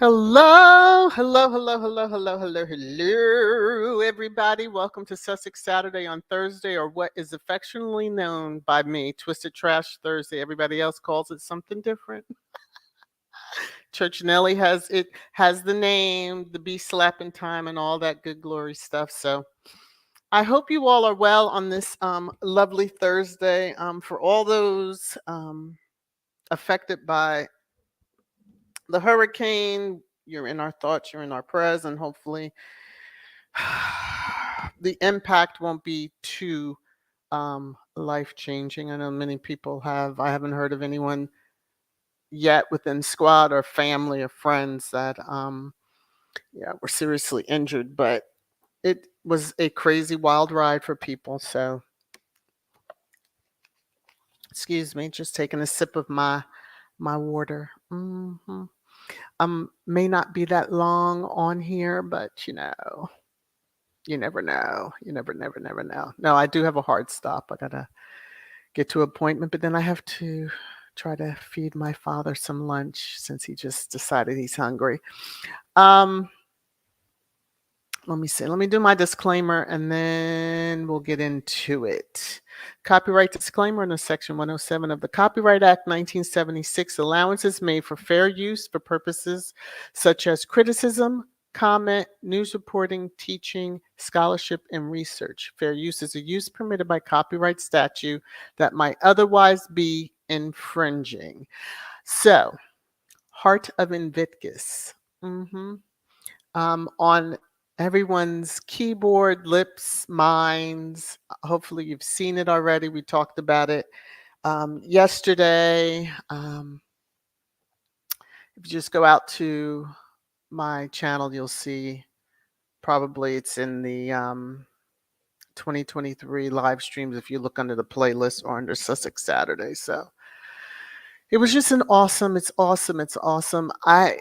Hello, everybody. Welcome to Sussex Saturday on Thursday, or what is affectionately known by me, Twisted Trash Thursday. Everybody else calls it something different. Church Nelly has the name, the bee slapping time, and all that good glory stuff. So I hope you all are well on this lovely Thursday. For all those affected by the hurricane, you're in our thoughts, you're in our prayers, and hopefully the impact won't be too life changing. I know many people have. I haven't heard of anyone yet within squad or family or friends that were seriously injured, but it was a crazy wild ride for people. So excuse me, just taking a sip of my water. May not be that long on here, but you never know. You never know. No, I do have a hard stop. I gotta get to an appointment, but then I have to try to feed my father some lunch since he just decided he's hungry. Let me see. Let me do my disclaimer and then we'll get into it. Copyright disclaimer under Section 107 of the Copyright Act 1976. Allowances made for fair use for purposes such as criticism, comment, news reporting, teaching, scholarship, and research. Fair use is a use permitted by copyright statute that might otherwise be infringing. So, Heart of Invictus. On everyone's keyboard, lips, minds. Hopefully you've seen it already. We talked about it yesterday. If you just go out to my channel, you'll see probably it's in the 2023 live streams if you look under the playlist or under Sussex Saturday. So it was just it's awesome. I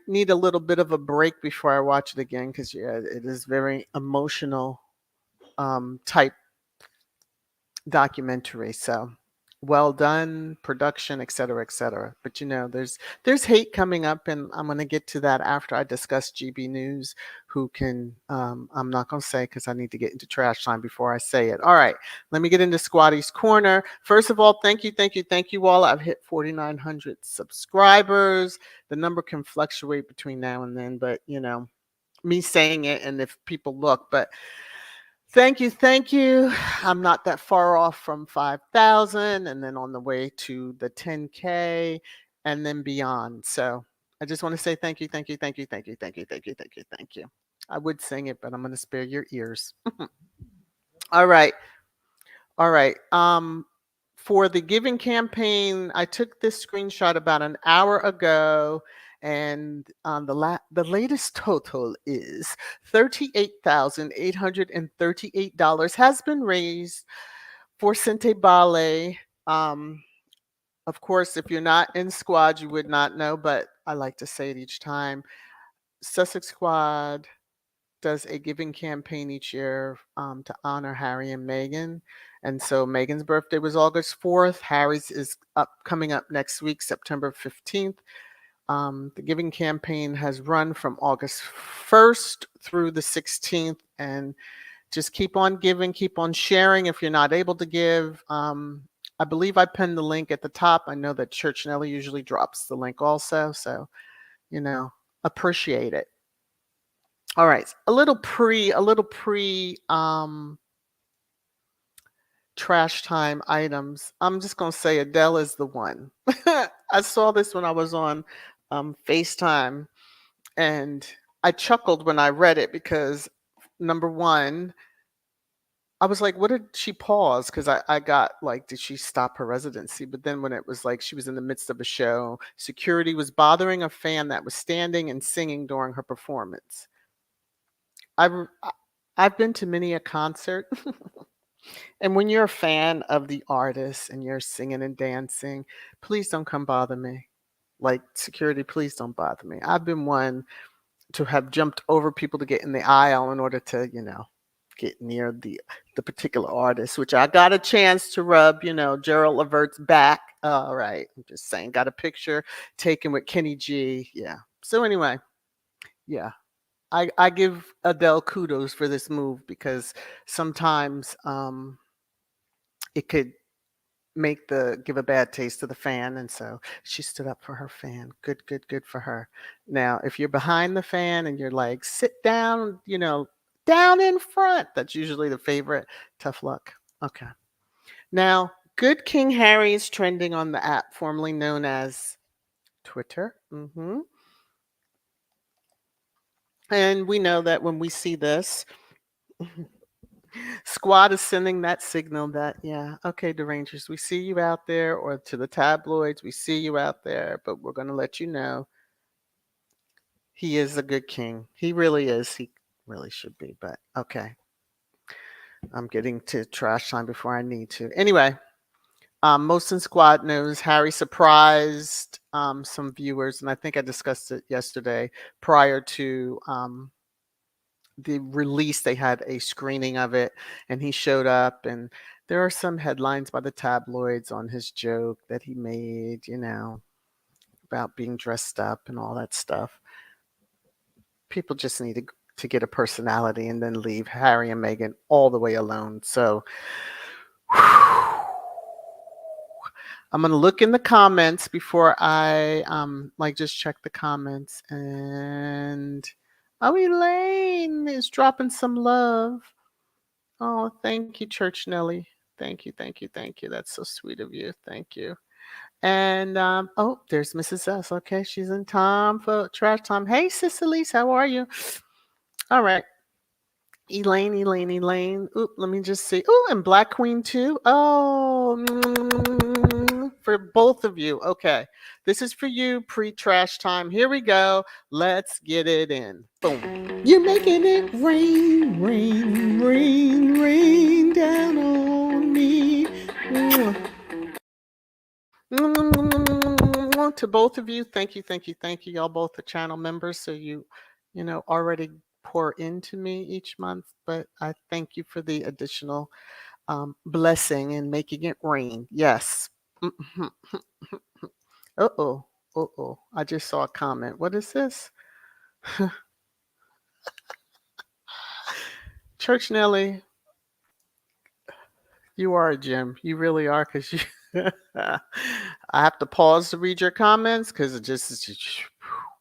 need a little bit of a break before I watch it again because it is very emotional type documentary. So well done, production, etc., etc. But there's hate coming up, and I'm going to get to that after I discuss GB News, who can I'm not going to say because I need to get into trash time before I say it. All right, let me get into Squatty's Corner. First of all, thank you all. I've hit 4,900 subscribers. The number can fluctuate between now and then, but me saying it, and if people look, but thank you. I'm not that far off from 5,000 and then on the way to the 10K and then beyond. So I just want to say thank you. I would sing it, but I'm going to spare your ears. All right. For the giving campaign, I took this screenshot about an hour ago, and the latest total is $38,838 has been raised for Sente Ballet. Of course, if you're not in squad, you would not know, but I like to say it each time. Sussex Squad does a giving campaign each year to honor Harry and Meghan. And so Meghan's birthday was August 4th. Harry's is coming up next week, September 15th. The giving campaign has run from August 1st through the 16th. And just keep on giving, keep on sharing if you're not able to give. I believe I pinned the link at the top. I know that Church Nelly usually drops the link also. So, appreciate it. All right, a little pre trash time items. I'm just gonna say Adele is the one. I saw this when I was on FaceTime, and I chuckled when I read it because number one, I was like, what did she pause? Because I got like, did she stop her residency? But then when it was like she was in the midst of a show, security was bothering a fan that was standing and singing during her performance. I've been to many a concert, and when you're a fan of the artist and you're singing and dancing, please don't come bother me. Like security, please don't bother me. I've been one to have jumped over people to get in the aisle in order to, get near the particular artist, which I got a chance to rub, Gerald Levert's back. All right, I'm just saying, got a picture taken with Kenny G. Yeah. So anyway, Yeah. I give Adele kudos for this move because sometimes it could give a bad taste to the fan, and so she stood up for her fan. Good, good, good for her. Now, if you're behind the fan and you're like, sit down, down in front, that's usually the favorite. Tough luck. Okay. Now, good King Harry is trending on the app formerly known as Twitter. And we know that when we see this, Squad is sending that signal that, yeah, okay, Derangers, we see you out there, or to the tabloids, we see you out there, but we're going to let you know he is a good king. He really is. He really should be, but okay. I'm getting to trash time before I need to. Anyway, most in Squad knows Harry surprised some viewers, and I think I discussed it yesterday prior to the release. They had a screening of it, and he showed up, and there are some headlines by the tabloids on his joke that he made, about being dressed up and all that stuff. People just need to get a personality and then leave Harry and Meghan all the way alone. So I'm going to look in the comments before I just check the comments. And Elaine is dropping some love. Oh, thank you, Church Nelly. Thank you, thank you, thank you. That's so sweet of you. Thank you. And there's Mrs. S. Okay, she's in time for trash time. Hey, Cicely's, how are you? All right. Elaine. Oop, let me just see. Oh, and Black Queen too. Oh, for both of you. Okay. This is for you, pre-trash time. Here we go. Let's get it in. Boom. You're making it rain, rain, rain, rain down on me. To both of you, thank you, thank you, thank you. Y'all both are channel members, so already pour into me each month. But I thank you for the additional blessing and making it rain. Yes. Uh-oh. Uh-oh. I just saw a comment. What is this? Church Nelly, you are a gem. You really are, because you I have to pause to read your comments because it's just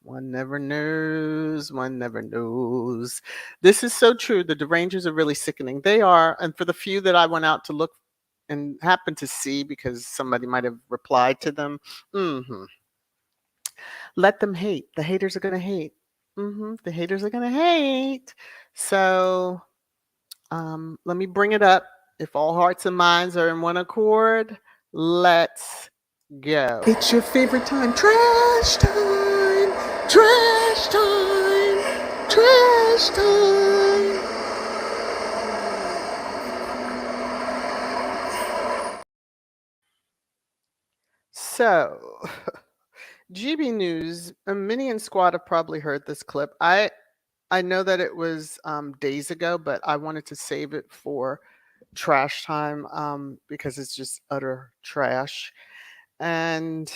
one never knows. One never knows. This is so true. The derangers are really sickening. They are. And for the few that I went out to look and happened to see because somebody might have replied to them, let them hate. The haters are going to hate. The haters are going to hate. So let me bring it up. If all hearts and minds are in one accord, let's go. It's your favorite time. Trash time. Trash time. Trash time. So, GB News, Minion Squad have probably heard this clip. I know that it was days ago, but I wanted to save it for trash time because it's just utter trash. And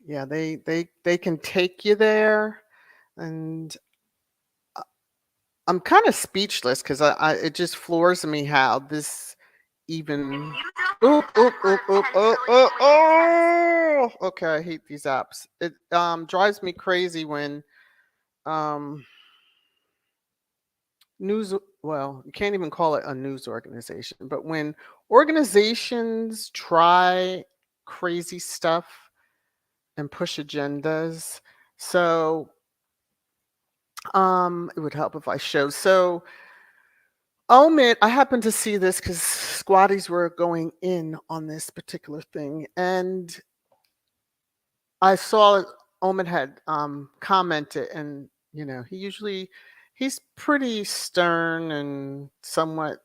yeah, they can take you there, and I'm kind of speechless because it just floors me how this even. Oop, oop, oop, oop, oh, oh, oh. Okay, I hate these apps. It drives me crazy when news, well, you can't even call it a news organization, but when organizations try crazy stuff and push agendas. So it would help if I showed. So Omid, I happened to see this because squatties were going in on this particular thing, and I saw Omid had commented, and he's pretty stern and somewhat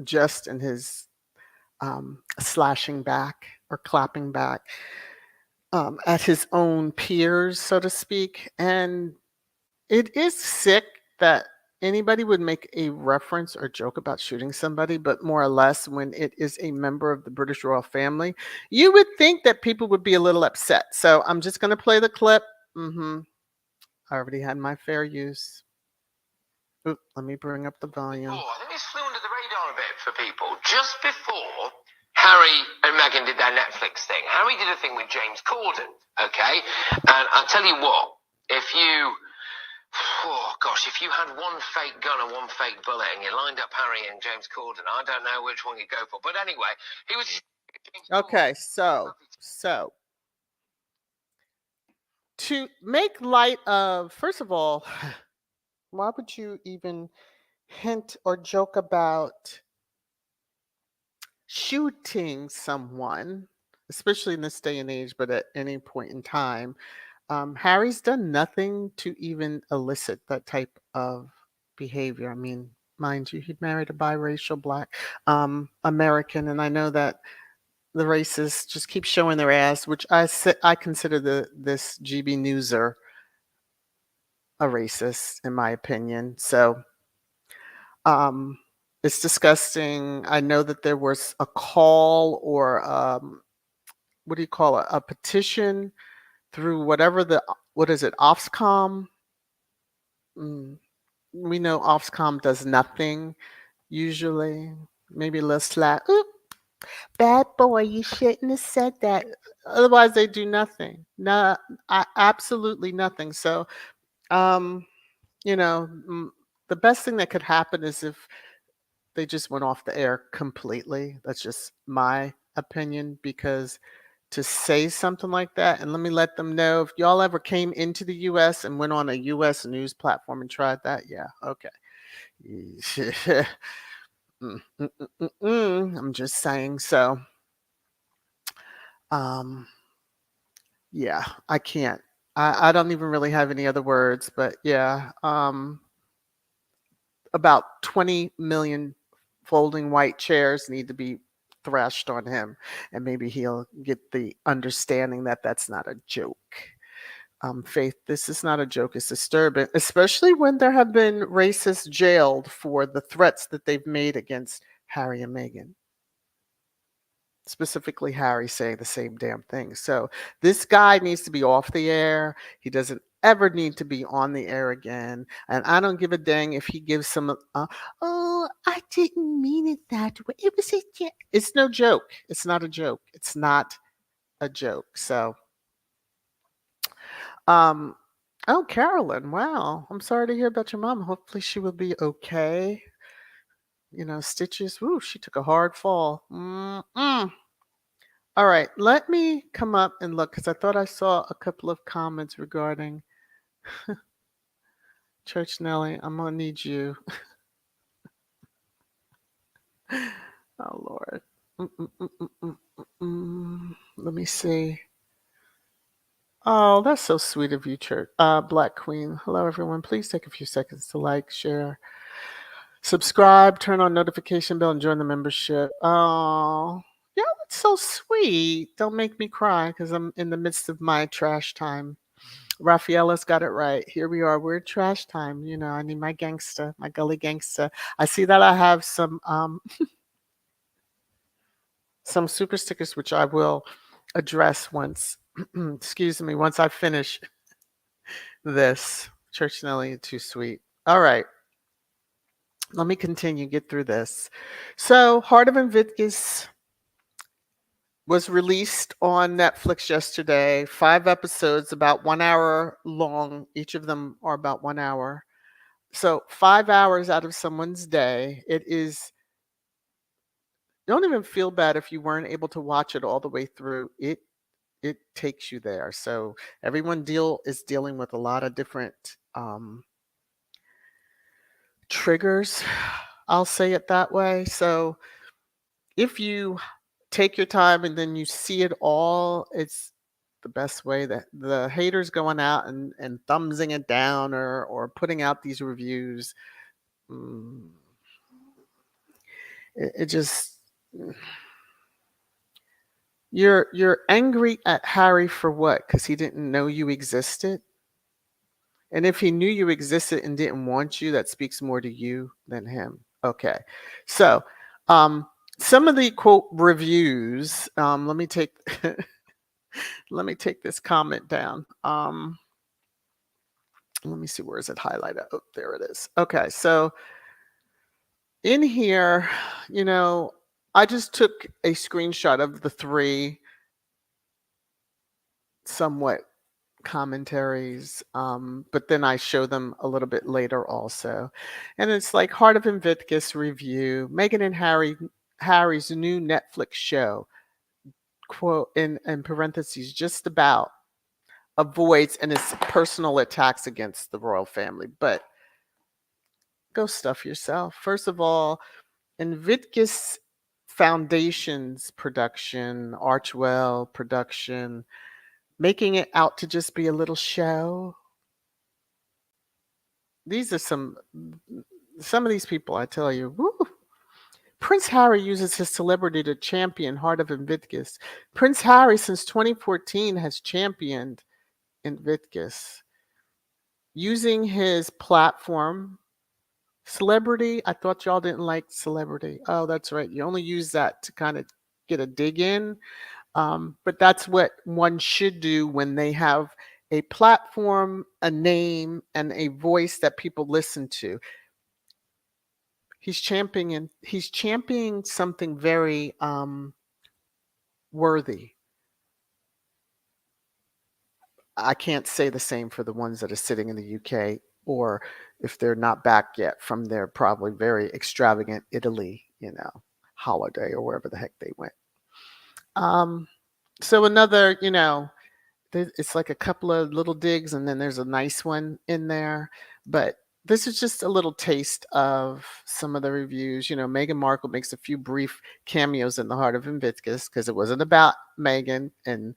just in his slashing back or clapping back at his own peers, so to speak. And it is sick that anybody would make a reference or joke about shooting somebody, but more or less when it is a member of the British royal family, you would think that people would be a little upset. So I'm just going to play the clip. Mm-hmm. I already had my fair use. Oop, let me bring up the volume. I think this flew under the radar a bit for people. Just before Harry and Meghan did their Netflix thing, Harry did a thing with James Corden, okay? And I'll tell you what, if you, if you had one fake gun and one fake bullet and you lined up Harry and James Corden, I don't know which one you'd go for. But anyway, he was... Okay, so to make light of, first of all, why would you even hint or joke about shooting someone, especially in this day and age, but at any point in time? Harry's done nothing to even elicit that type of behavior. I mean, mind you, he married a biracial black American, and I know that the racists just keep showing their ass, which I consider this GB Newser a racist, in my opinion. So um, it's disgusting. I know that there was a call or what do you call it? A petition through whatever what is it? Ofcom. Mm, we know Ofcom does nothing usually. Maybe a little slap. Oop, bad boy, you shouldn't have said that. Otherwise, they do nothing. No, absolutely nothing. So, um, the best thing that could happen is if they just went off the air completely. That's just my opinion, because to say something like that, and let me let them know, if y'all ever came into the US and went on a US news platform and tried that, yeah, okay. I'm just saying. So, um, yeah, I can't. I don't even really have any other words, but yeah, about 20 million folding white chairs need to be thrashed on him, and maybe he'll get the understanding that that's not a joke. Faith, this is not a joke. It's disturbing, especially when there have been racists jailed for the threats that they've made against Harry and Meghan. Specifically, Harry saying the same damn thing. So this guy needs to be off the air. He doesn't ever need to be on the air again. And I don't give a dang if he gives some, oh, I didn't mean it that way. It was it's no joke. It's not a joke. It's not a joke. So, um, oh, Carolyn, wow. I'm sorry to hear about your mom. Hopefully she will be okay. Stitches. Woo, she took a hard fall. Mm-mm. All right, let me come up and look, because I thought I saw a couple of comments regarding Church Nelly. I'm gonna need you. Oh Lord. Let me see. Oh, that's so sweet of you, Church. Black Queen. Hello, everyone. Please take a few seconds to like, share, subscribe, turn on notification bell, and join the membership. Oh, yeah, that's so sweet. Don't make me cry because I'm in the midst of my trash time. Rafaela's got it right. Here we are. We're trash time. I need my gangster, my gully gangster. I see that I have some some super stickers, which I will address once. Excuse me, once I finish this. Church Nelly, too sweet. All right. Let me continue, get through this. So, Heart of Invictus was released on Netflix yesterday. 5 episodes, about 1 hour long. Each of them are about 1 hour. So 5 hours out of someone's day. Don't even feel bad if you weren't able to watch it all the way through. It takes you there. So everyone is dealing with a lot of different triggers. I'll say it that way. So if you take your time and then you see it all, it's the best way. That the haters going out and thumbsing it down or putting out these reviews, it just, you're angry at Harry for what? Because he didn't know you existed. And if he knew you existed and didn't want you, that speaks more to you than him. Okay. So, some of the quote reviews, let me take let me take this comment down. Let me see, where is it highlighted? Oh, there it is. Okay, so in here, you know, I just took a screenshot of the three somewhat commentaries, but then I show them a little bit later also. And it's like Heart of Invictus review, Meghan and Harry's new Netflix show, quote in parentheses, just about avoids and its personal attacks against the royal family. But go stuff yourself. First of all, Invictus Foundation's production, Archwell production, making it out to just be a little show. These are some of these people, I tell you. Woo. Prince Harry uses his celebrity to champion Heart of Invictus. Prince Harry, since 2014, has championed Invictus using his platform. Celebrity, I thought y'all didn't like celebrity. Oh, that's right. You only use that to kind of get a dig in. But that's what one should do when they have a platform, a name, and a voice that people listen to. He's championing something very worthy. I can't say the same for the ones that are sitting in the UK, or if they're not back yet from their probably very extravagant Italy, holiday or wherever the heck they went. Um, so another, it's like a couple of little digs, and then there's a nice one in there. But this is just a little taste of some of the reviews. Meghan Markle makes a few brief cameos in the Heart of Invictus because it wasn't about Meghan, and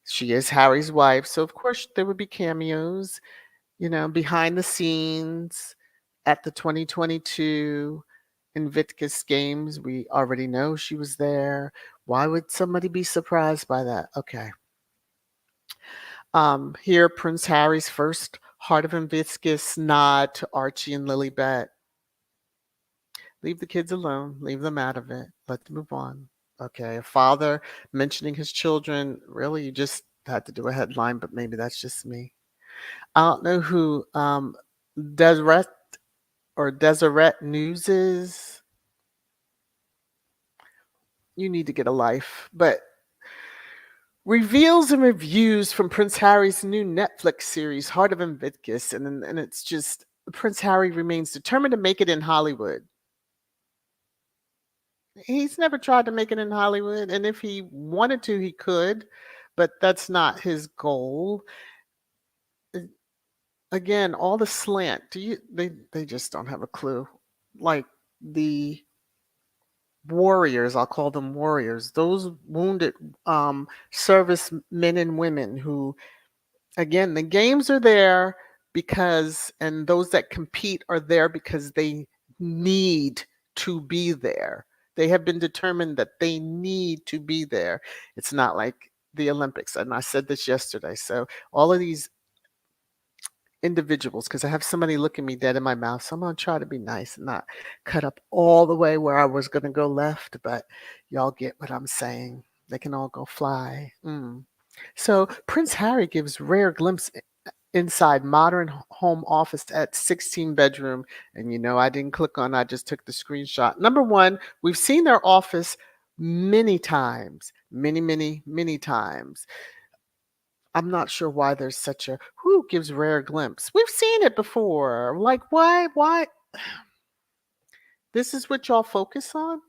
she is Harry's wife. So, of course, there would be cameos, behind the scenes at the 2022 Invictus Games. We already know she was there. Why would somebody be surprised by that? Okay. Here, Prince Harry's first Heart of Invictus nod to Archie and Lilibet. Leave the kids alone. Leave them out of it. Let them move on. Okay. A father mentioning his children. Really, you just had to do a headline, but maybe that's just me. I don't know who Deseret or Deseret News is. You need to get a life. But reveals and reviews from Prince Harry's new Netflix series, Heart of Invictus, and it's just Prince Harry remains determined to make it in Hollywood. He's never tried to make it in Hollywood, and if he wanted to, he could, but that's not his goal. Again, all the slant. They just don't have a clue. Like the warriors, I'll call them warriors, those wounded service men and women who, again, the games are there because, and those that compete are there because they need to be there. They have been determined that they need to be there. It's not like the Olympics. And I said this yesterday. So all of these individuals, because I have somebody looking me dead in my mouth, so I'm going to try to be nice and not cut up all the way where I was going to go left, but y'all get what I'm saying. They can all go fly. So Prince Harry gives rare glimpse inside modern home office at 16 bedroom. And I didn't click on, I just took the screenshot. Number one, we've seen their office many times, many times. I'm not sure why there's such a who gives rare glimpse. We've seen it before. Like, why? This is what y'all focus on?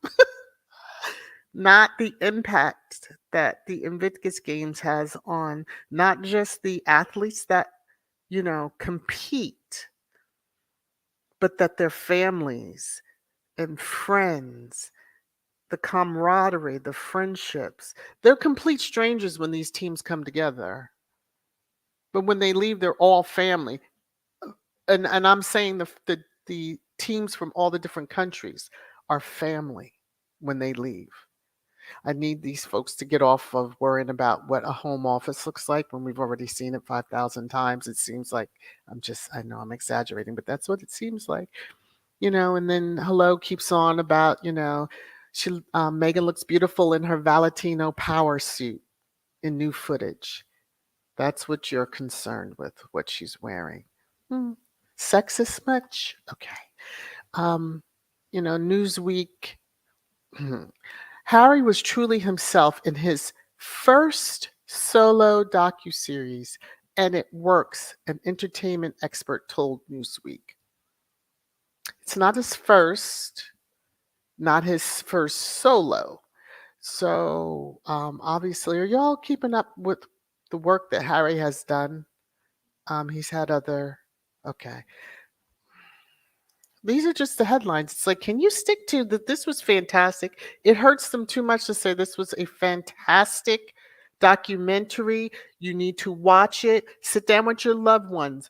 Not the impact that the Invictus Games has on not just the athletes that, compete, but that their families and friends, the camaraderie, the friendships, they're complete strangers when these teams come together. But when they leave, they're all family. And I'm saying the teams from all the different countries are family when they leave. I need these folks to get off of worrying about what a home office looks like when we've already seen it 5,000 times. It seems like I know I'm exaggerating, but that's what it seems like. And then Hello keeps on about, Megan looks beautiful in her Valentino power suit in new footage. That's what you're concerned with, what she's wearing. Hmm. Sexist much? Okay. Um, Newsweek. Harry was truly himself in his first solo docuseries, and it works, an entertainment expert told Newsweek. It's not his first, not his first solo. So, obviously, are y'all keeping up with the work that Harry has done? He's had other. Okay. These are just the headlines. It's like, can you stick to that? This was fantastic. It hurts them too much to say this was a fantastic documentary. You need to watch it. Sit down with your loved ones.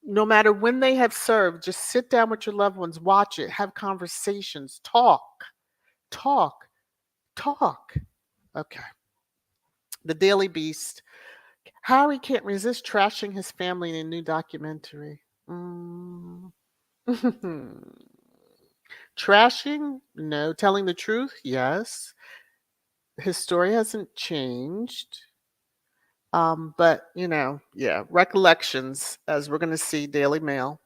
No matter when they have served, just sit down with your loved ones, watch it, have conversations, talk, talk. Okay. The Daily Beast. Harry can't resist trashing his family in a new documentary. Mm. Trashing? No. Telling the truth? Yes. His story hasn't changed. But yeah, recollections, as we're going to see, Daily Mail.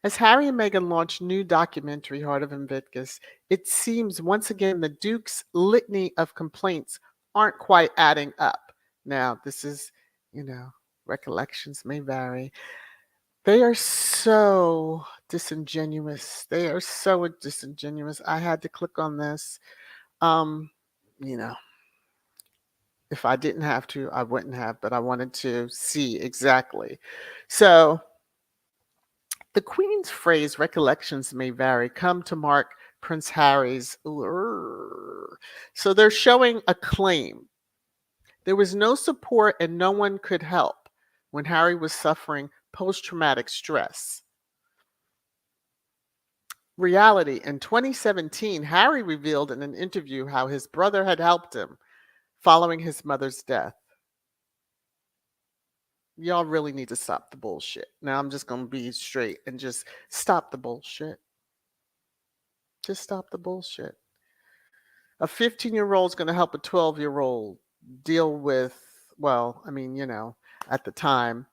As Harry and Meghan launch new documentary, Heart of Invictus, it seems once again the Duke's litany of complaints aren't quite adding up. Now, this is, you know, recollections may vary. They are so disingenuous. They are so disingenuous. I had to click on this. Um, you know, if I didn't have to, I wouldn't have, but I wanted to see exactly. So, the Queen's phrase, recollections may vary, come to mark Prince Harry's. So they're showing a claim. There was no support and no one could help when Harry was suffering post traumatic stress. Reality, in 2017, Harry revealed in an interview how his brother had helped him following his mother's death. Y'all really need to stop the bullshit. Now I'm just going to be straight and just stop the bullshit. Just stop the bullshit. A 15-year-old is going to help a 12-year-old deal with, well, I mean, at the time,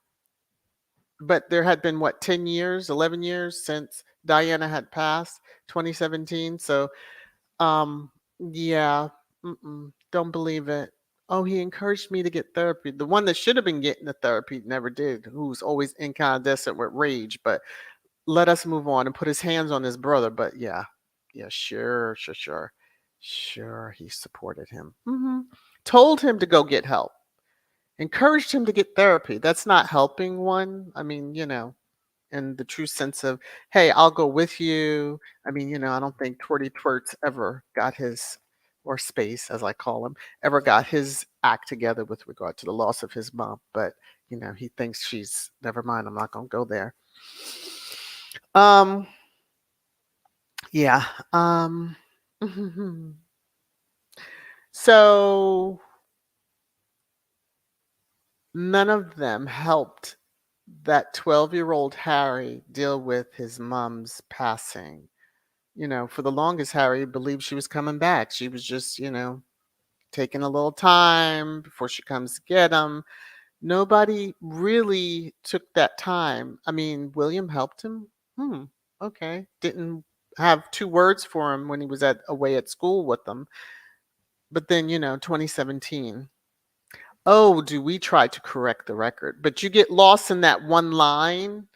but there had been what, 10 years, 11 years since Diana had passed, 2017. So, yeah, don't believe it. Oh, he encouraged me to get therapy. The one that should have been getting the therapy never did, who's always incandescent with rage. But let us move on and put his hands on his brother. But yeah, sure, he supported him. Told him to go get help, encouraged him to get therapy. That's not helping one. I mean, in the true sense of, hey, I'll go with you. I mean, I don't think Twerty Twerts ever got his, or Space as I call him, ever got his act together with regard to the loss of his mom. But, he thinks she's, never mind, I'm not going to go there. Um, yeah. So none of them helped that 12-year-old Harry deal with his mom's passing. For the longest, Harry believed she was coming back. She was just, taking a little time before she comes to get him. Nobody really took that time. I mean, William helped him. Okay. Didn't have two words for him when he was away at school with them. But then, 2017. Oh, do we try to correct the record? But you get lost in that one line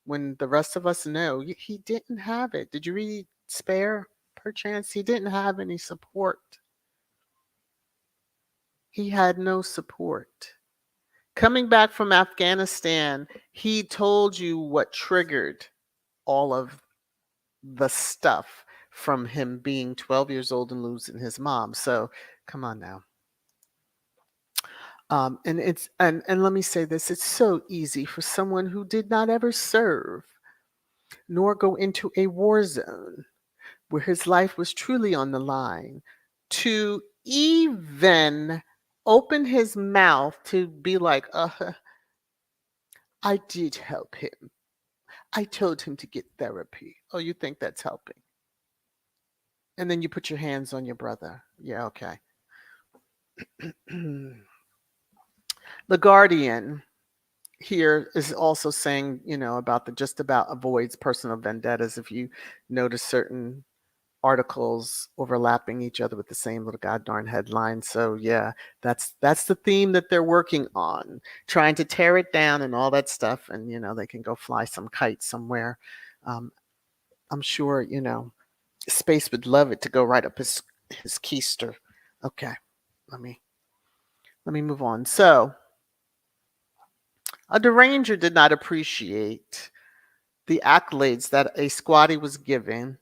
when the rest of us know he didn't have it. Did you read Spare? Perchance he didn't have any support. He had no support. Coming back from Afghanistan, he told you what triggered all of the stuff from him being 12 years old and losing his mom. So come on now. And it's and let me say this, it's so easy for someone who did not ever serve nor go into a war zone where his life was truly on the line to even open his mouth to be like, I did help him. I told him to get therapy. Oh, you think that's helping? And then you put your hands on your brother. Yeah, okay. The Guardian. here is also saying, about the just about avoids personal vendettas if you notice certain articles overlapping each other with the same little god darn headline. So yeah, that's the theme that they're working on, trying to tear it down and all that stuff, and they can go fly some kite somewhere. Um, I'm sure Space would love it to go right up his keister. Okay, let me let me move on. So a deranger did not appreciate the accolades that a squatty was given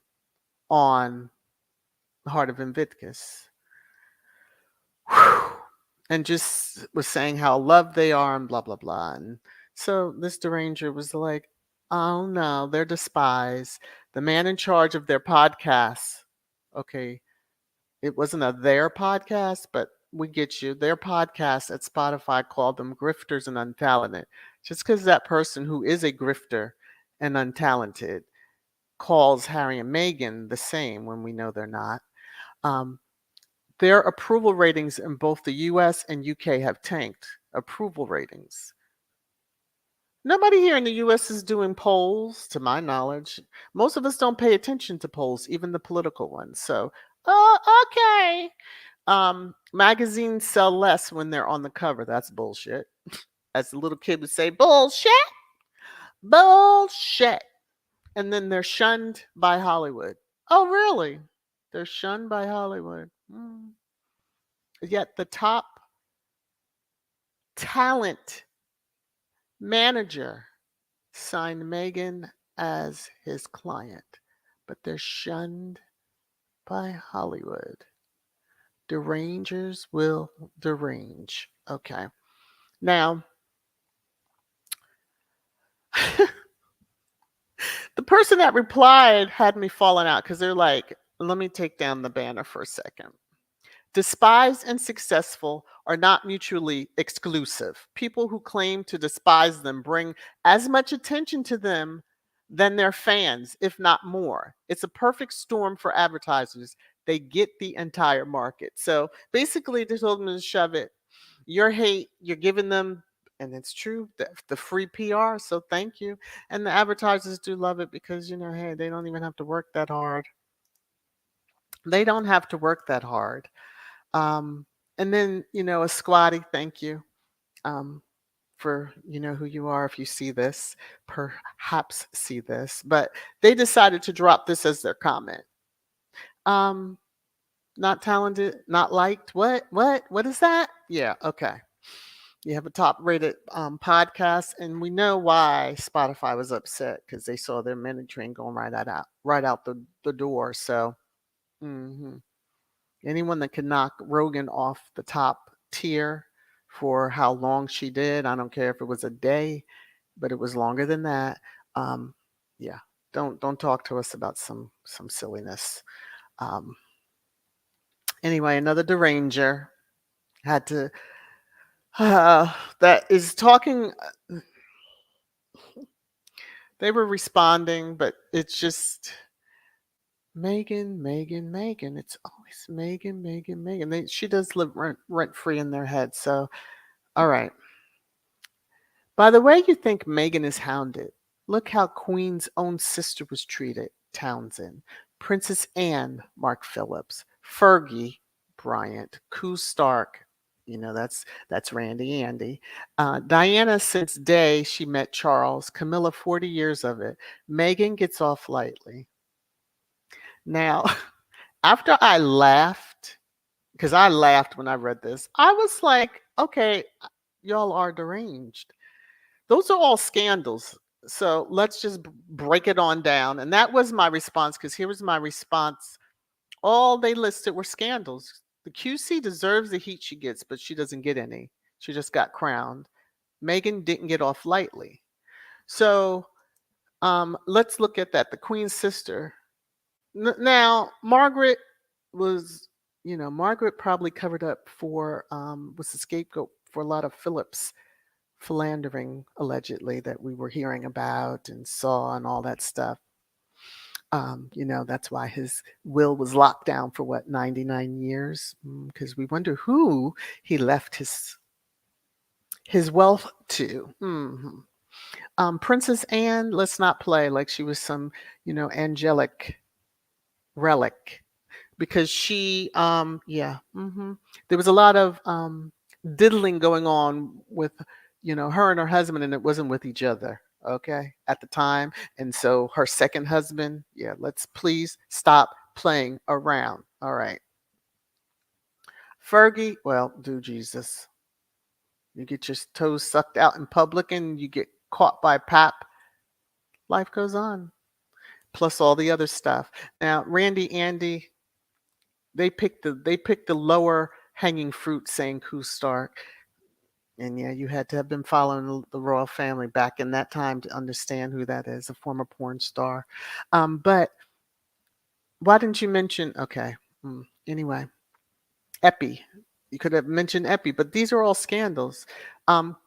on the Heart of Invictus. And just was saying how loved they are and blah blah blah. And so this deranger was like, oh no, they're despised. The man in charge of their podcast. Okay, it wasn't a their podcast, but we get you. Their podcast at Spotify called them grifters and untalented. Just because that person who is a grifter and untalented calls Harry and Meghan the same when we know they're not. Um, their approval ratings in both the US and UK have tanked. Approval ratings. Nobody here in the US is doing polls, to my knowledge. Most of us don't pay attention to polls, even the political ones. So, okay. Magazines sell less when they're on the cover. That's bullshit. As the little kid would say, bullshit, bullshit. And then they're shunned by Hollywood. Oh, really? They're shunned by Hollywood. Yet the top talent manager signed Meghan as his client, but they're shunned by Hollywood. Derangers will derange. Okay. Now, the person that replied had me falling out because they're like, let me take down the banner for a second. Despised and successful are not mutually exclusive. People who claim to despise them bring as much attention to them than their fans, if not more. It's a perfect storm for advertisers. They get the entire market. So basically, they told them to shove it. Your hate, you're giving them, and it's true, the free PR. So thank you. And the advertisers do love it because, hey, they don't even have to work that hard. They don't have to work that hard. Um, and then, a squatty, thank you for, who you are if you see this, perhaps see this. But they decided to drop this as their comment. Um, not talented, not liked. What is that? Yeah, okay. You have a top rated podcast, and we know why Spotify was upset because they saw their minute train going right out the door. So, mhm. Anyone that could knock Rogan off the top tier for how long she did, I don't care if it was a day, but it was longer than that. Um, yeah, don't talk to us about some silliness. Um, anyway, another deranger had to that is talking. They were responding, but it's just Megan, Megan, Megan. It's always Megan, Megan, Megan. She does live rent free in their head. So, all right. By the way you think Meghan is hounded, look how Queen's own sister was treated, Townsend. Princess Anne, Mark Phillips. Fergie, Bryant. Koo Stark, that's Randy Andy. Diana since day she met Charles. Camilla 40 years of it. Meghan gets off lightly. Now, after I laughed, because I laughed when I read this, I was like, okay, y'all are deranged. Those are all scandals. So let's just break it on down. And that was my response because here was my response. All they listed were scandals. The QC deserves the heat she gets, but she doesn't get any. She just got crowned. Meghan didn't get off lightly. So let's look at that. The Queen's sister. Now, Margaret was, Margaret probably covered up was the scapegoat for a lot of Philip's philandering allegedly that we were hearing about and saw and all that stuff. That's why his will was locked down for what, 99 years? Because we wonder who he left his wealth too. Princess Anne, let's not play like she was some, angelic relic because there was a lot of diddling going on with, her and her husband, and it wasn't with each other. Okay, at the time, and so her second husband, yeah, let's please stop playing around. All right, Fergie, well, do Jesus. You get your toes sucked out in public and you get caught by Pap. Life goes on. Plus all the other stuff. Now, Randy, Andy, they picked the lower hanging fruit, saying co-star. And yeah, you had to have been following the royal family back in that time to understand who that is, a former porn star. But why didn't you mention? Okay, anyway, Epi. You could have mentioned Epi, but these are all scandals. Um,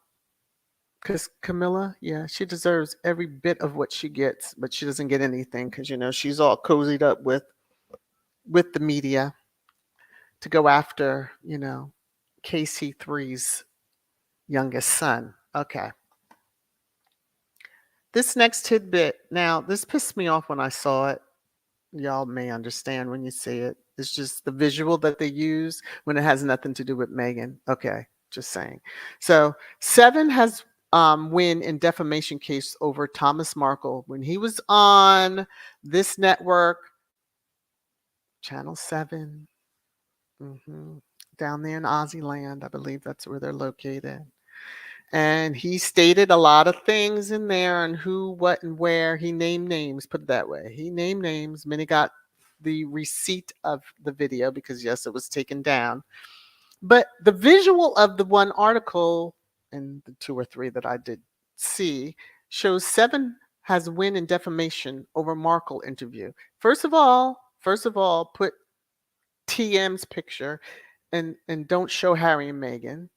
Because Camilla, yeah, she deserves every bit of what she gets, but she doesn't get anything because she's all cozied up with the media to go after KC3's youngest son. Okay, this next tidbit. Now, this pissed me off when I saw it. Y'all may understand when you see it. It's just the visual that they use when it has nothing to do with Megan. Okay, just saying. So Seven has win in defamation case over Thomas Markle when he was on this network, Channel 7, down there in Aussie land. I believe that's where they're located. And he stated a lot of things in there on who, what, and where. He named names, put it that way. He named names. Many got the receipt of the video because, yes, it was taken down. But the visual of the one article and the two or three that I did see shows Seven has win in defamation over Markle interview. First of all, put TM's picture and don't show Harry and Meghan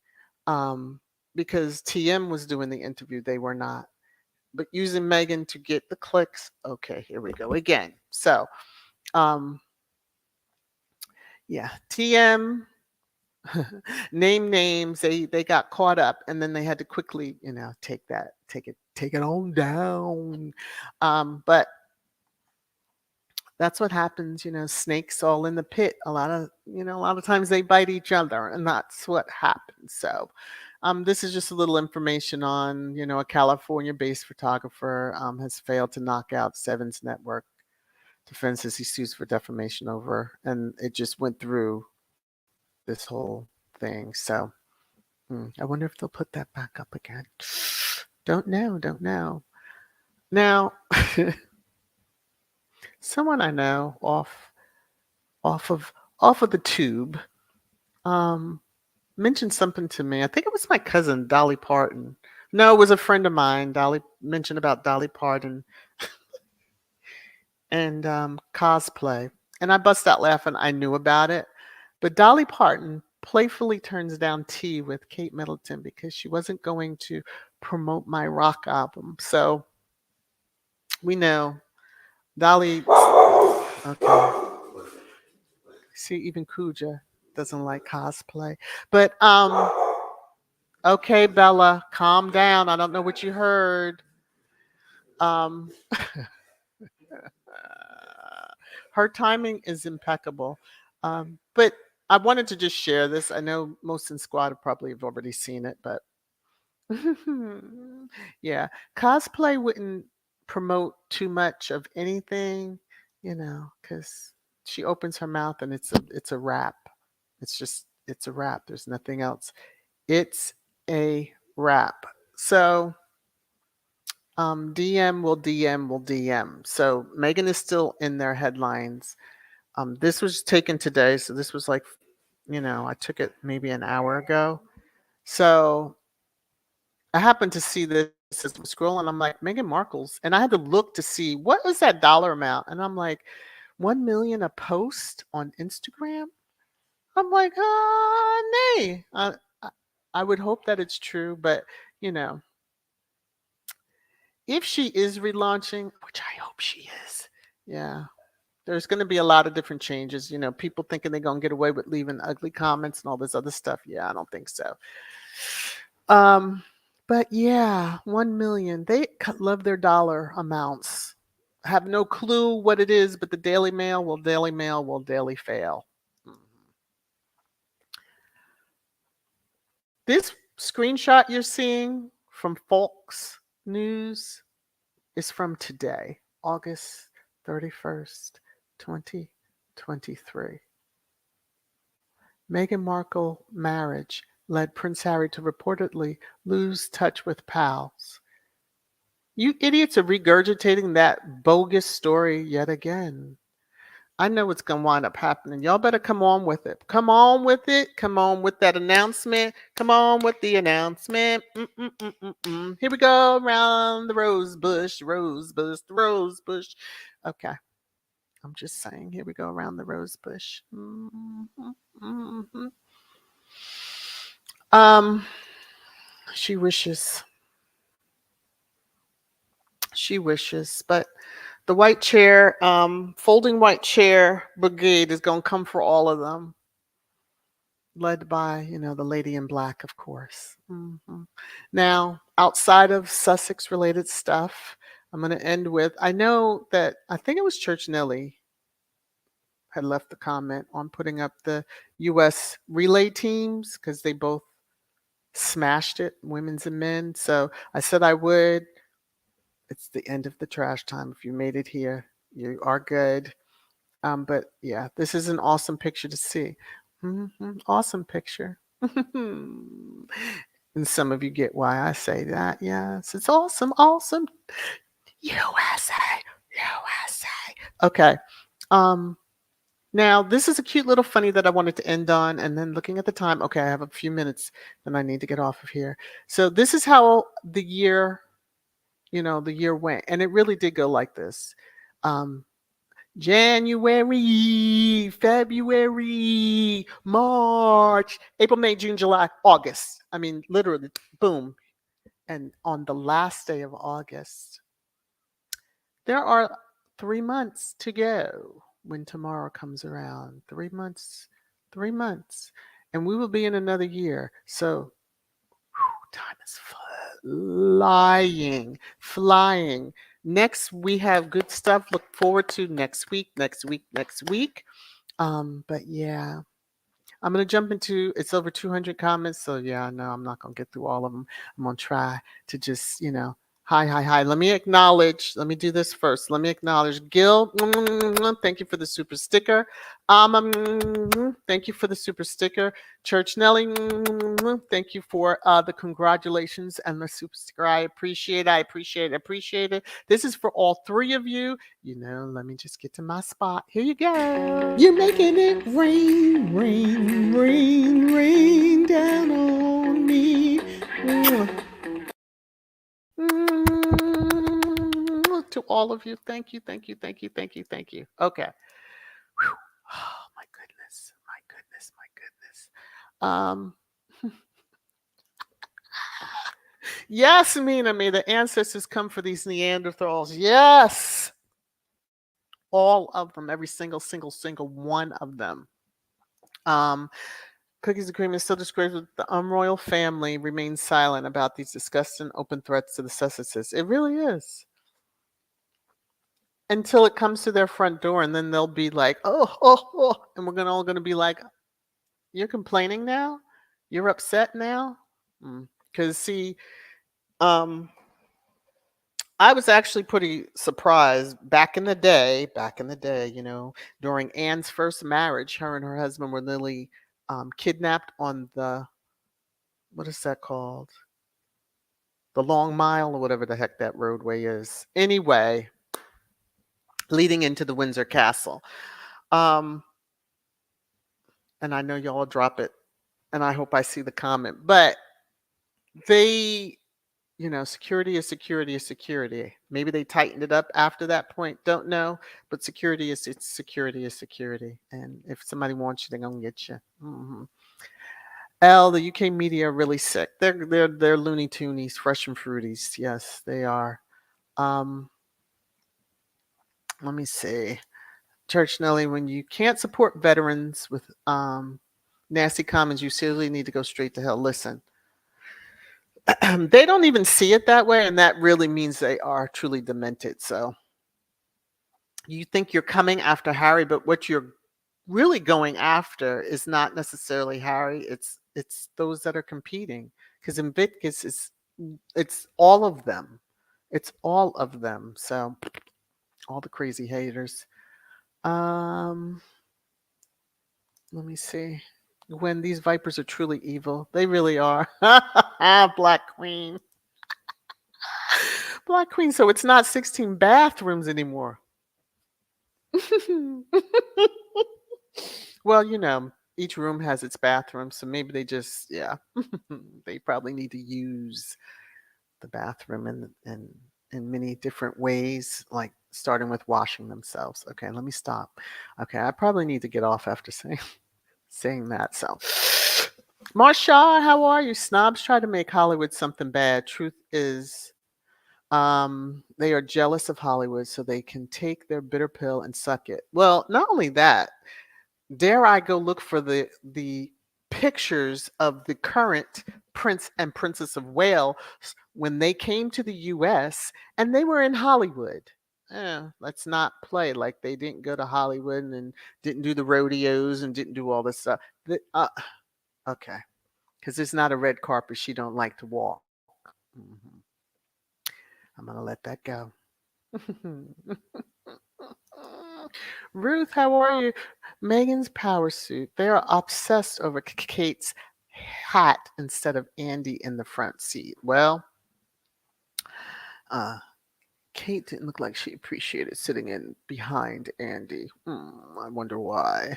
um, because TM was doing the interview. They were not. But using Megan to get the clicks. Okay, here we go again. So, um, yeah, TM name names. They got caught up, and then they had to quickly, take it on down. But that's what happens. Snakes all in the pit. A lot of times they bite each other, and that's what happens. So, this is just a little information on, a California-based photographer has failed to knock out Seven's network defenses he sues for defamation over, and it just went through this whole thing. So, I wonder if they'll put that back up again. Don't know, don't know. Now, someone I know off of off of the tube um, mentioned something to me. I think it was my cousin Dolly Parton. No, it was a friend of mine. Dolly mentioned about Dolly Parton and cosplay, and I bust out laughing. I knew about it, but Dolly Parton playfully turns down tea with Kate Middleton because she wasn't going to promote my rock album. So we know Dolly. Okay, see, even Kuja doesn't like cosplay, but okay, Bella, calm down. I don't know what you heard. Um, her timing is impeccable. But I wanted to just share this. I know most in squad probably have already seen it, but yeah, cosplay wouldn't promote too much of anything, because she opens her mouth and it's a wrap. It's a wrap. There's nothing else. It's a wrap. So DM will DM will DM. So Megan is still in their headlines. This was taken today, so this was like, I took it maybe an hour ago. So I happened to see this as I'm scrolling. I'm like, Meghan Markle's, and I had to look to see what was that dollar amount, and I'm like, 1 million a post on Instagram. I'm like, nay. I would hope that it's true, but you know, if she is relaunching, which I hope she is, yeah, there's going to be a lot of different changes. People thinking they're going to get away with leaving ugly comments and all this other stuff. Yeah, I don't think so. Um, but yeah, 1 million. They love their dollar amounts. Have no clue what it is, but the Daily Mail will Daily Mail will daily fail. Mhm. This screenshot you're seeing from Fox News is from today, August 31st, 2023. Meghan Markle marriage led Prince Harry to reportedly lose touch with pals. You idiots are regurgitating that bogus story yet again. I know what's going to wind up happening. Y'all better come on with it. Come on with it. Come on with that announcement. Come on with the announcement. Here we go around the rose bush, the rose bush. Okay. I'm just saying, here we go around the rose bush. Um, she wishes. She wishes, but the white chair, folding white chair brigade is going to come for all of them, led by, the lady in black, of course. Now, outside of Sussex related stuff, I'm going to end with I know that I think it was Church Nelly had left a comment on putting up the U.S. relay teams because they both smashed it, women's and men. So I said I would. It's the end of the trash time. If you made it here, you are good. But yeah, this is an awesome picture to see. Awesome picture. And some of you get why I say that. Yes, it's awesome, awesome. USA, USA. Okay. Um, Now this is a cute little funny that I wanted to end on, and then looking at the time, okay, I have a few minutes, then I need to get off of here. So this is how the year went, and it really did go like this. Um, January, February, March, April, May, June, July, August. I mean, literally, boom. And on the last day of August, there are 3 months to go when tomorrow comes around. 3 months, 3 months. And we will be in another year. So time is flying, flying. Next, we have good stuff. Look forward to next week, next week, next week. But yeah, I'm gonna jump into it's over 200 comments, so yeah, no, I'm not gonna get through all of them. I'm gonna try to just, hi, hi, hi. Let me acknowledge. Let me do this first. Let me acknowledge Gil. Thank you for the super sticker. Thank you for the super sticker. Church Nelly. Thank you for the congratulations and the super sticker. I appreciate it. I appreciate it. Appreciate it. This is for all three of you. Let me just get to my spot. Here you go. You're making it rain, rain, rain, rain down on me. To all of you, thank you, thank you, thank you, thank you, thank you. Okay. Whew. Oh my goodness, my goodness, my goodness. Yes, Mina, may the ancestors come for these Neanderthals. Yes, all of them, every single one of them. Um, Cookies and Cream is still described with the royal family remains silent about these disgusting open threats to the Sussexes. It really is. Until it comes to their front door, and then they'll be like, oh, oh, oh. And we're all going to be like, you're complaining now? You're upset now? Because, see, I was actually pretty surprised back in the day, during Anne's first marriage, her and her husband were literally kidnapped on what is that called? The Long Mile or whatever the heck that roadway is. Anyway, leading into the Windsor Castle. Um, and I know y'all drop it, and I hope I see the comment, but they, security is security is security. Maybe they tightened it up after that point, don't know, but security is security is security. And if somebody wants you, they're going to get you. The UK media are really sick. They're Looney Toonies, fresh and fruities. Yes, they are. Um, let me see. Church Nelly, when you can't support veterans with nasty comments, you seriously need to go straight to hell. Listen, They don't even see it that way, and that really means they are truly demented. So you think you're coming after Harry, but what you're really going after is not necessarily Harry. It's those that are competing. Because Invictus is it's all of them. It's all of them. So all the crazy haters. Um, Let me see. When these vipers are truly evil, they really are. Black Queen. Black Queen. So it's not 16 bathrooms anymore. Well, each room has its bathroom, so maybe they just, yeah, they probably need to use the bathroom in many different ways, like starting with washing themselves. Okay, let me stop. Okay, I probably need to get off after saying that. So, Marsha, how are you? Snobs try to make Hollywood something bad. Truth is, they are jealous of Hollywood, so they can take their bitter pill and suck it. Well, not only that, dare I go look for the pictures of the current Prince and Princess of Wales when they came to the US and they were in Hollywood. Let's not play like they didn't go to Hollywood and didn't do the rodeos and didn't do all this stuff. Okay, because it's not a red carpet she don't like to walk. Mhm. I'm gonna let that go. Ruth, how are you? Megan's power suit. They are obsessed over Kate's hat instead of Andy in the front seat. Well, uh, Kate didn't look like she appreciated sitting in behind Andy. I wonder why.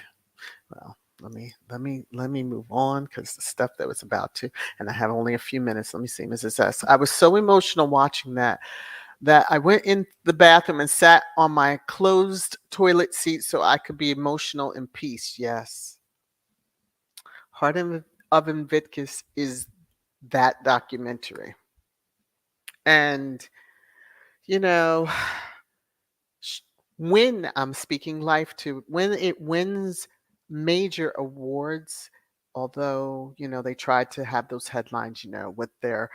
Well, let me move on because the stuff that was about to, and I have only a few minutes. Let me see, Mrs. S. I was so emotional watching that I went in the bathroom and sat on my closed toilet seat so I could be emotional in peace. Yes. Heart of Invictus is that documentary. And, you know, sh- when I'm speaking life to, when it wins major awards, although, they tried to have those headlines, with their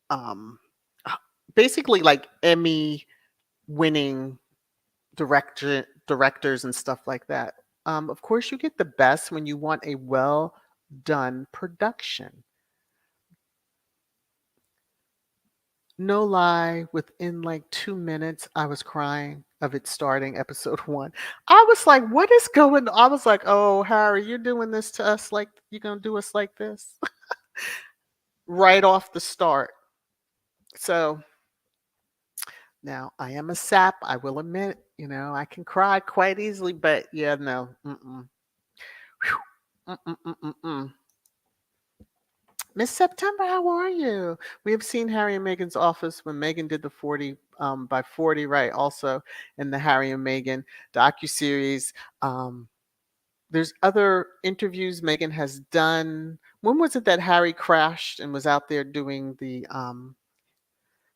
um, basically like Emmy winning directors and stuff like that. Of course, you get the best when you want a well done production. No lie, within like 2 minutes, I was crying of it starting episode one. I was like, what is going on? I was like, oh, Harry, you're doing this to us like you're going to do us like this right off the start. So now I am a sap. I will admit, I can cry quite easily, but yeah, no. Mm-mm. Whew. Mm-mm-mm-mm-mm. Miss September, how are you? We have seen Harry and Meghan's office when Meghan did the 40 by 40, right? Also in the Harry and Meghan docuseries. Um, there's other interviews Meghan has done. When was it that Harry crashed and was out there doing the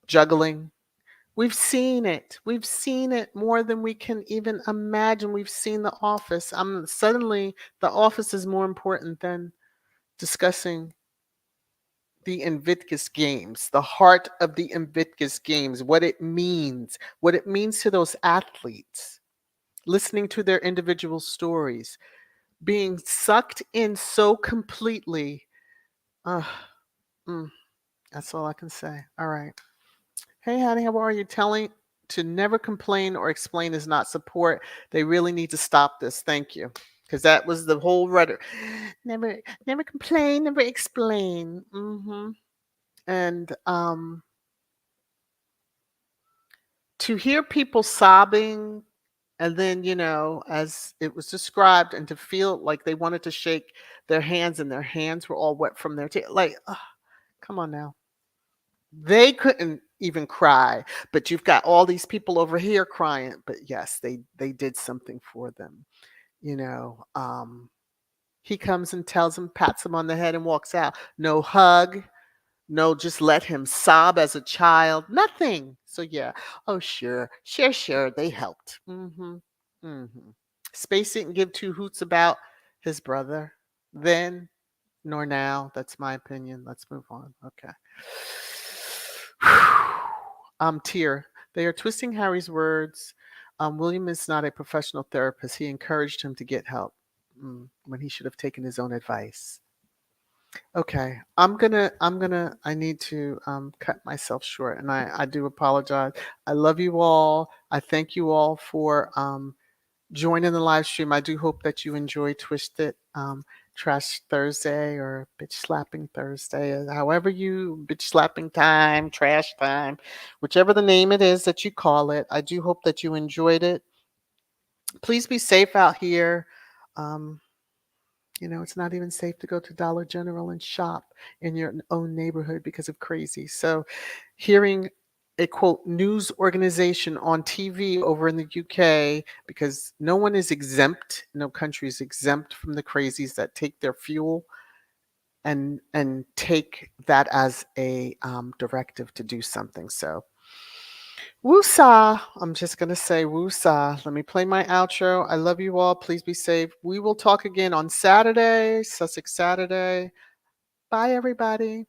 juggling? We've seen it. We've seen it more than we can even imagine. We've seen The Office. Suddenly, The Office is more important than discussing the Invictus Games, the heart of the Invictus Games, what it means to those athletes, listening to their individual stories, being sucked in so completely. Uh, mm, that's all I can say. All right. Hey, honey, how are you? Telling to never complain or explain is not support. They really need to stop this. Thank you. Because that was the whole rudder. Never complain, never explain. And to hear people sobbing and then as it was described and to feel like they wanted to shake their hands and their hands were all wet from their tears, like, come on now, they couldn't even cry, but you've got all these people over here crying. But yes, they did something for them. you know um he comes and tells him, pats him on the head and walks out. No hug. No, just let him sob as a child. Nothing. So yeah. Oh sure, sure. They helped. Mm-hmm. Space didn't give two hoots about his brother then. nor now. That's my opinion. Let's move on. Okay. Tear. They are twisting Harry's words. William is not a professional therapist. He encouraged him to get help when he should have taken his own advice. Okay, I need to cut myself short, and I do apologize. I love you all. I thank you all for joining the live stream. I do hope that you enjoy Twisted Trash Thursday or Bitch Slapping Thursday, however you bitch slapping time, trash time, whichever the name it is that you call it. I do hope that you enjoyed it. Please be safe out here. Um, it's not even safe to go to Dollar General and shop in your own neighborhood because of crazy. So, hearing a quote news organization on TV over in the UK, because no one is exempt, no country is exempt from the crazies that take their fuel and take that as a directive to do something. So, woosah. I'm just going to say woosah. Let me play my outro. I love you all. Please be safe. We will talk again on Saturday, Sussex Saturday. Bye, everybody.